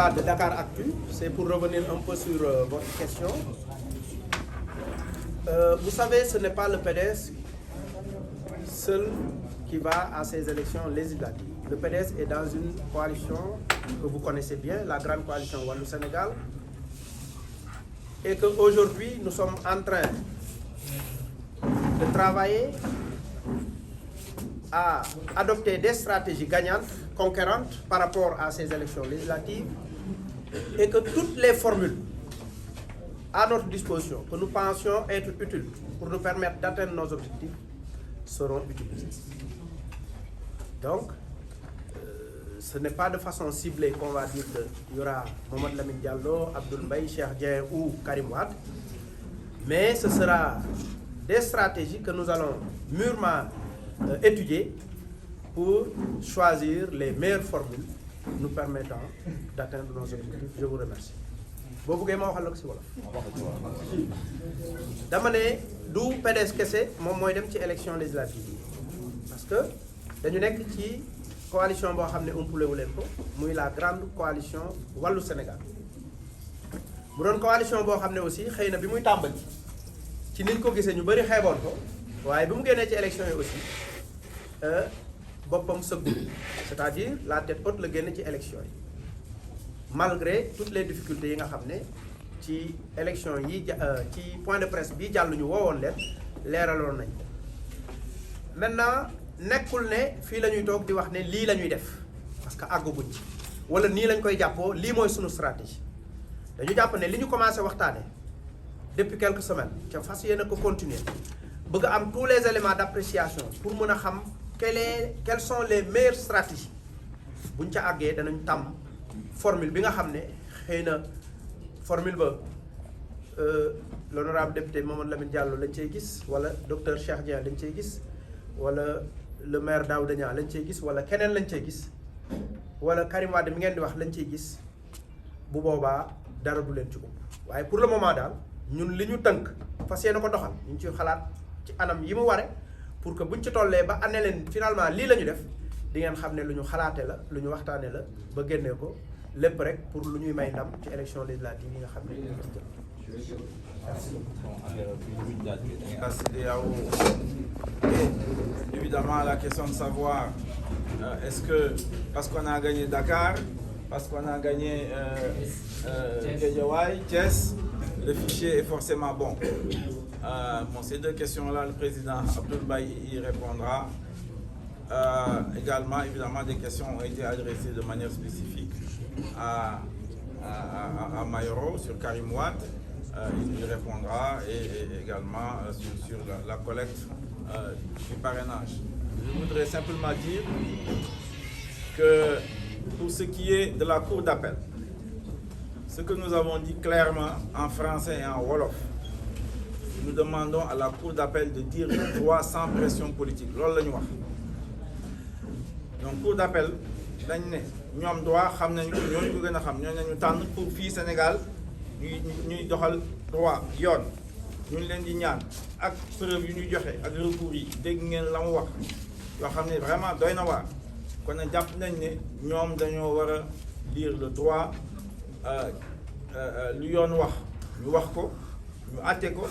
Wade de Dakaractu. C'est pour revenir un peu sur votre question. Vous savez, ce n'est pas le PDS seul qui va à ces élections législatives. Le PDS est dans une coalition que vous connaissez bien, la grande coalition Wallou-Sénégal, et qu'aujourd'hui, nous sommes en train de travailler à adopter des stratégies gagnantes, conquérantes par rapport à ces élections législatives, et que toutes les formules à notre disposition, que nous pensions être utiles pour nous permettre d'atteindre nos objectifs, seront utilisées. Donc, ce n'est pas de façon ciblée qu'on va dire qu'il y aura Mohamed Lamine Diallo, Abdoul Mbaye, Cheikh Dieng ou Karim Wade, mais ce sera des stratégies que nous allons mûrement étudier pour choisir les meilleures formules nous permettant d'atteindre nos objectifs. Je vous remercie. boo bëggee ma waxal la ko si wolof. dama ne du PDS kese moom mooy dem ci élection législative parce que dañu nekk ci coalition boo xam ne umpule wu leen ko muy la grande coalition wàllu Sénégal mu doon coalition boo xam ne aussi xëy na bi muy tàmbali ci niñ ko gisee ñu bëri xeeboon ko waaye bi mu génnee ci élection yi aussi boppam sëggul c'est-à-dire la tête haute la génn ci élection yi malgré toutes les difficultés yi nga xam ne ci élection yi ci point de presse bi jàll ñu woowoon leen leeraloon nañ ko maintenant nekkul ne fii la ñuy toog di wax ne lii la ñuy def parce que àggaguñ ci wala nii lañ koy jàppoo lii mooy sunu stratégie dañu jàpp ne li ñu commencé waxtaane depuis quelques semaines ca fas yéene ko continuer bëgg a am tous les éléments d'appréciation pour mën a xam quelles sont les meilleures stratégies buñ ca àggee danañ tàmm formule bi nga xam ne xëy na formule ba l'honorable député Mamadou Lamine Diallo lañ cey gis wala docteur Cheikh Dieng lañ cey gis wala le maire Daouda Niang lañ cey gis wala keneen lañ cey gis wala Karim Wade mi ngeen di wax lañ cey gis bu boobaa dara du leen ci ëpp waaye pour le moment daal ñun li ñu tënk fas yéene ko doxal ñu ngi ci xalaat ci anam yi mu ware pour que buñ ci tollee ba ane leen finalement lii la ñu def di ngeen xam ne lu ñu xalaate la lu ñu waxtaane la ba génnee ko lépp rek pour lu ñuy may ndam ci élection législative yi nga xam ne Et évidemment la question de savoir est-ce que parce qu'on a gagné Dakar, parce qu'on a gagné Guédiawaye, Thiès, le fichier est forcément bon. Bon, ces deux questions-là, le président Abdoul Mbaye y répondra. Également, évidemment, des questions ont été adressées de manière spécifique à Mayoro sur Karim Wade. Il y répondra et également sur la collecte du parrainage. Je voudrais simplement dire que pour ce qui est de la Cour d'appel, ce que nous avons dit clairement en français et en wolof, nous demandons à la Cour d'appel de dire le droit sans pression politique. Loolu la ñu wax. Donc Cour d'appel dañ ne ñoom droit xam nañu ko ñooñu ko gën a xam ñooñu lañu tànn pour fii Sénégal ñuy doxal droit yoon ñu leen di ñaan ak preuve yu ñuy joxe ak recours yi dégg ngeen la mu wax yoo xam ne vraiment doy na waar kon nag jàpp nañ ne ñoom dañoo war a lire le droit lu yoon wax ñu wax ko ñu àtte ko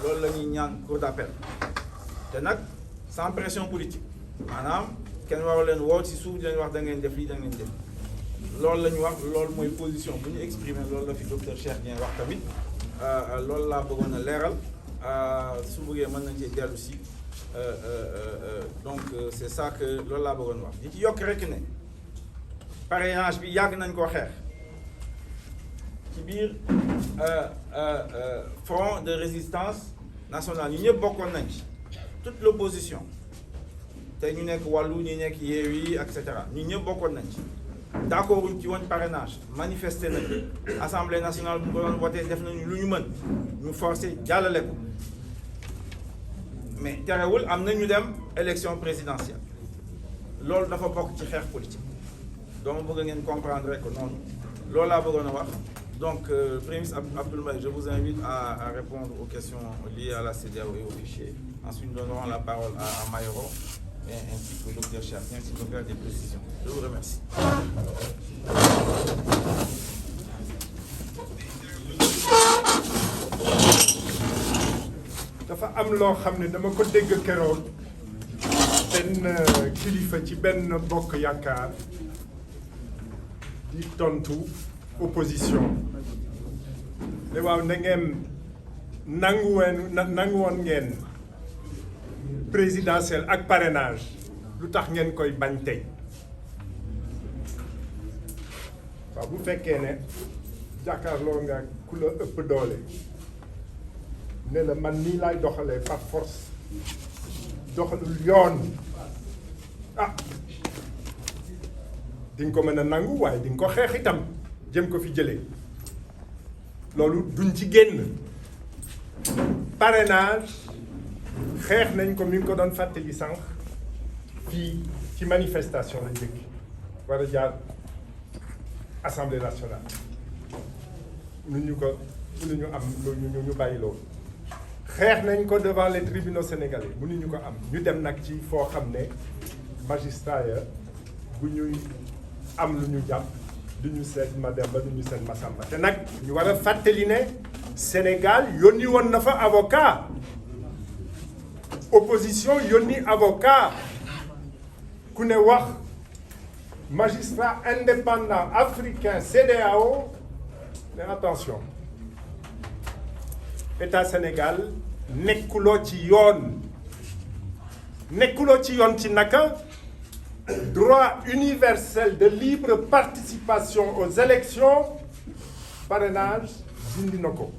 loolu la ñuy ñaan Cour d'appel te nag sans pression politique maanaam kenn waru leen woo ci suuf di leen wax da ngeen def lii da ngeen def loolu la ñu wax loolu mooy position bu ñu exprimer loolu la fi docteur Cheikh Dieng wax tamit loolu laa bëggoon a leeral su bëggee mën nañ cee dellu si donc c'est ça que loolu laa bëggoon wax di ci yokk rek ne parrainage bi yàgg nañ koo xeex ci biir front de résistance nationale ñu ñëpp bokkoon nañ ci toute l'opposition tey ñu nekk wàllu ñu nekk Yewwi et cetera ñu ñëpp bokkoon nañ ci d'accord ci woon parrainage manifester nañ assemblée nationale bu ko doon voté def nañu lu ñu mën ñu forcé jàllale ko mais terewul am na ñu dem élection présidentielle loolu dafa bokk ci xeex politique donc bëgg ngeen comprendre rek noonu loolu laa bëggoon a wax donc Premier ministre Abdoul Mbaye, je vous invite à répondre aux questions liées à la CEDEAO et au fichier. Ensuite nous donnerons la parole à Mayoro et ainsi qu'au docteur Cheikh Dieng s'il veut faire des précisions. Je vous remercie. am loo xam ne dama ko dégg keroog benn kilifa ci benn bokk yaakaar di tontu opposition ne waaw na ngeen nangu woon ngeen présidentielle ak parrainage lu tax ngeen koy bañ tey waaw bu fekkee ne jàkkaarloo nga ku la ëpp doole ne la man nii laay doxalee par force doxalul yoon di nga ko mën a nangu waaye di nga ko xeex itam jëm ko fi jëlee loolu duñ ci génn parrainage xeex nañ ko mi ngi ko doon fàttali sànq fii ci manifestation la njëkk war a jaar assemblée nationale mënuñu am ñu bàyyi loolu xeex nañ ko devant les tribunaux sénégalais mënuñu ko am ñu dem nag ci foo xam ne magistrat ya bu ñuy am lu ñu jàpp du ñu seet Mademba du ñu seet Massamba te nag ñu war a fàttali ne Sénégal yónni woon na fa avocat opposition yónni avocat ku ne wax magistrat indépendant africain CEDEAO mais attention état Sénégal nekkuloo ci yoon ci naka droit universel de libre participation aux élections parrainage dindi na ko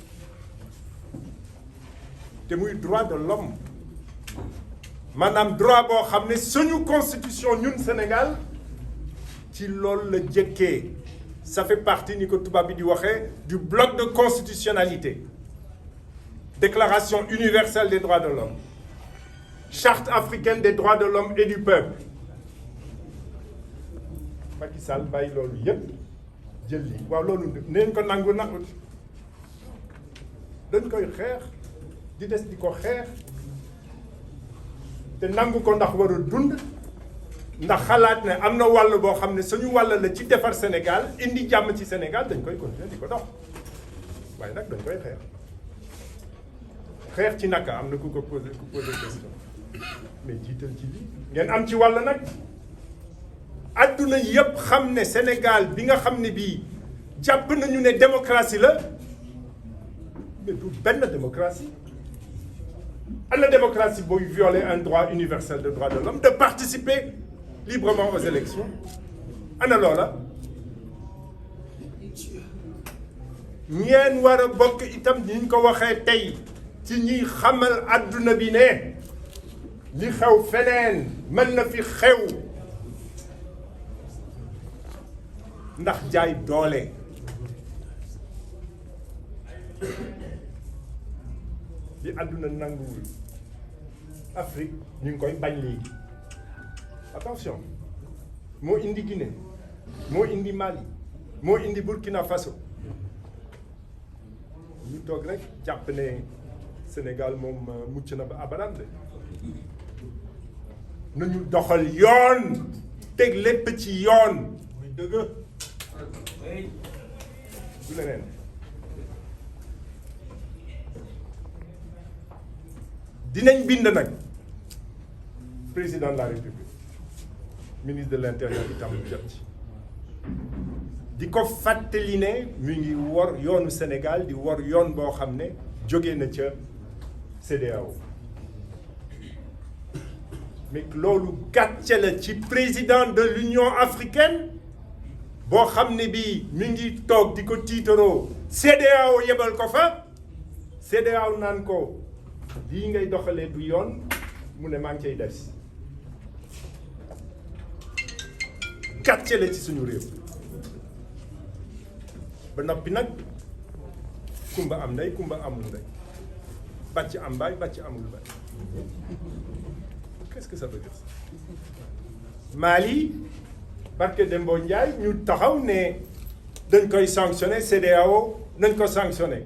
te muy droit de l'homme maanaam droit boo xam ne suñu constitution ñun Sénégal ci loolu la jëkkee ça fait partie ni ko tubaab bi di waxee du bloc de constitutionnalité déclaration universelle des droits de l'homme charte africaine des droits de l'homme et du peuple Macky Sall bàyyi loolu yépp jël li waaw loolu neen ko nangu dañ koy xeex di des di ko xeex te nangu ko ndax war a dund ndax xalaat ne am na wàll boo xam ne suñu wàll la ci defar Sénégal indi jàmm ci Sénégal dañ koy continuer di ko dox waaye nag dañ koy xeex ci naka am na ku posé question mais jiital ci lii ngeen am ci wàll nag adduna yépp xam ne Sénégal bi nga xam ne bii jàpp nañu ne démocratie la mais du benn démocratie ana démocratie booy violer un droit universel de droit de l'homme de participer librement aux élections ana loola ñeen war a bokk itam ni ñu ko waxee tey ci ñiy xamal adduna bi ne li xew feneen mën na fi xew ndax jaay doole li àdduna nanguwul Afrique ñu ngi koy bañ léegi attention moo indi Guinée moo indi Mali moo indi Burkina Faso ñu toog rek jàpp ne Sénégal moom mucc na ba abadan de nañu doxal yoon teg lépp ci yoon muy dëgg du leneen dinañ bind nag président de la République ministre de l'intérieur itam jot ci di ko fàttali ne mi ngi wor yoonu Sénégal di wor yoon boo xam ne jóge na ca CEDEAO mais loolu gàcce la ci président de l'Union africaine boo xam ne bii mi ngi toog di ko tiitaroo CEDEAO yebal ko fa CEDEAO naan ko lii ngay doxalee du yoon mu ne maa ngi cay des gàcce la ci suñu réew ba noppi nag kumba am ndey kumba amul ndey bàcc am baay bàcc amul baay qu'est-ce que ça veut dire ça Mali parce que Dembo Ndiaye ñu taxaw ne dañ koy sanctionner CEDEAO nañ ko sanctionner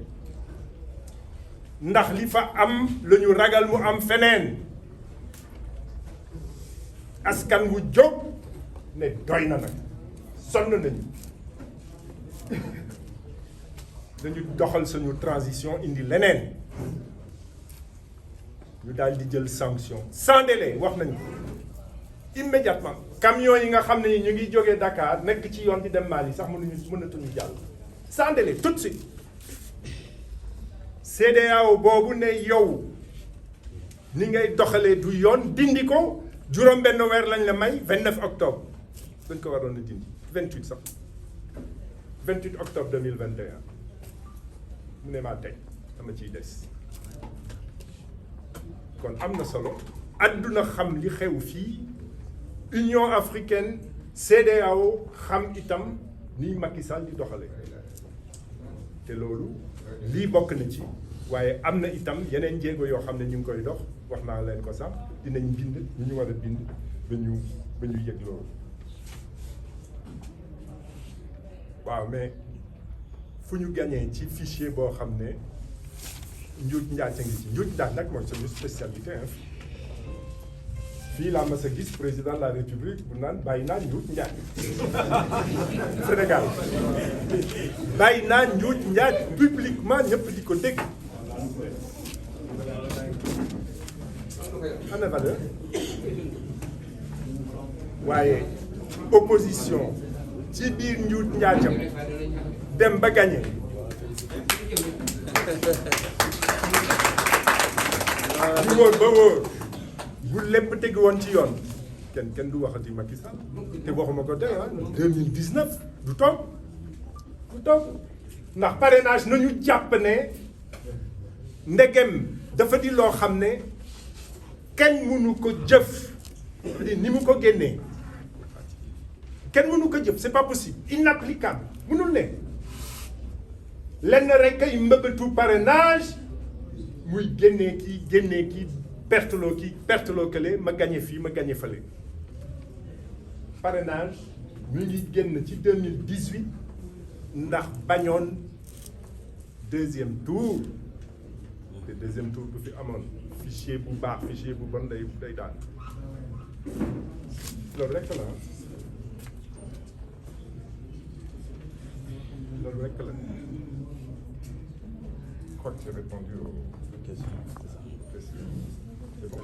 ndax li fa am la ñu ragal mu am feneen askan wu jóg ne doy na nag sonn nañu dañu doxal suñu transition indi leneen ñu daal di jël sanction sans délai wax nañu immédiatement camion yi nga xam ne ñu ngi jógee Dakar nekk ci yoon di dem Mali sax mënatuñu jàll sans délai tout de suite CEDEAO boobu ne yow ni ngay doxalee du yoon dindi ko juróom benn weer lañ la may 29 octobre dañ ko waroon a dindi 28 sax 28 octobre 2021 mu ne maa tey dama ciy des kon am na solo àdduna xam li xew fii Union africaine CEDEAO xam itam ni Macky Sall di doxalee te loolu lii bokk na ci waaye am na itam yeneen jéego yoo xam ne ñu ngi koy dox wax naa leen ko sax dinañ bind ñu ñu war a bind ba ñu yëg loolu waaw mais fu ñu gañee ci fichier boo xam ne njuuj njaaj a ngi ci njuuj njaaj nag mooy suñu spécialité hein fii laa mas a gis président de la république bu naan bàyyi naa njuuj njaaj Sénégal bàyyi naa njuuj njaaj publiquement ñëpp di ko dégg ana valeur waaye opposition ci biir njuuj njaajam dem ba gagné ñu wóor ba wóor bu lépp tegu woon ci yoon kenn du waxati Macky Sall te waxuma ko tey 2019 du toog ndax parrainage nañu jàpp ne ndegem dafa di loo xam ne kenn mënu ko jëf ni mu ko génnee kenn mënu ko jëf c'est pas possible inapplicable mënul ne lenn rek ay mbëbëtu parrainage muy génnee kii perteloo kële ma gagné fii ma gagné fële parrainage ñu ngi génn ci 2018 ndax bañoon deuxième tour te deuxième tour bu fi amoon fichier bu baax fichier bu bon day daan loolu rek la loolu rek la je crois que j'ai répondu aux questions. C'est bon.